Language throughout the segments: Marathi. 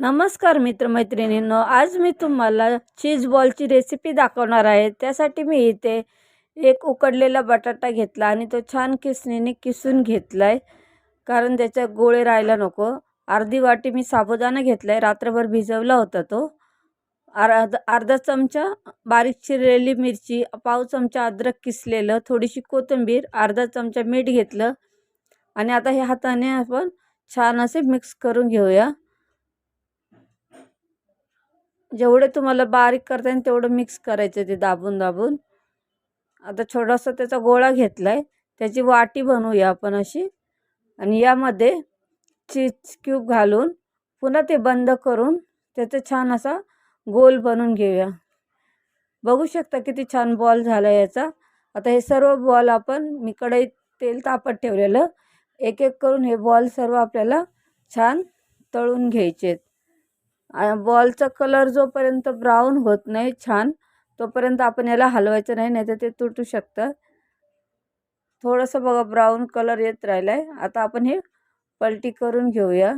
नमस्कार मित्रमैत्रिणींनो, आज मी तुम्हाला चीज बॉलची रेसिपी दाखवणार आहे। त्यासाठी मी इथे एक उकडलेला बटाटा घेतला आणि तो छान किसणीने किसून घेतलाय, कारण त्याचे गोळे राहायला नको। अर्धी वाटी मी साबुदाणा घेतलाय, रात्रभर भिजवला होता तो। अर्धा चमचा बारीक चिरलेली मिरची, पाव चमचा अद्रक किसलेलं, थोडीशी कोथिंबीर, अर्धा चमचा मीठ घेतलं आणि आता हे हाताने आपण छान असे मिक्स करून घेऊया। जेवढे तुम्हाला बारीक करता येईल तेवढं मिक्स करायचं ते दाबून दाबून। आता छोटासा त्याचा गोळा घेतलाय, त्याची वाटी बनवूया आपण अशी आणि यामध्ये चीज क्यूब घालून पुन्हा ते बंद करून त्याचा छान असा गोल बनवून घेऊया। बघू शकता किती छान बॉल झाला याचा। आता हे सर्व बॉल आपण मी कढईत तेल तापत ठेवलेलं, एक एक करून हे बॉल सर्व आपल्याला छान तळून घ्यायचे। बॉलचा कलर जोपर्यंत ब्राऊन होत नाही छान, तोपर्यंत आपण याला हलवायचं नाही, नाहीतर ते तुटू शकतं। थोडंसं बघा ब्राऊन कलर येत राहिलाय। आता आपण हे पलटी करून घेऊया।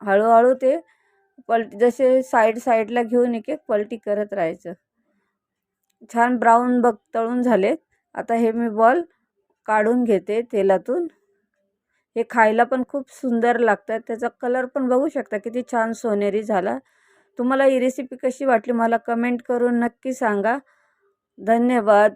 हळूहळू ते जसे साईडला घेऊन एक एक पलटी करत राहायचं। छान ब्राऊन तळून झालेत। आता हे मी बॉल काढून घेते तेलातून। हे खायला पण खूप सुंदर लागतात, त्याचा कलर पण बघू शकता किती छान सोनेरी झाला। तुम्हाला ही रेसिपी कशी वाटली मला कमेंट करून नक्की सांगा। धन्यवाद।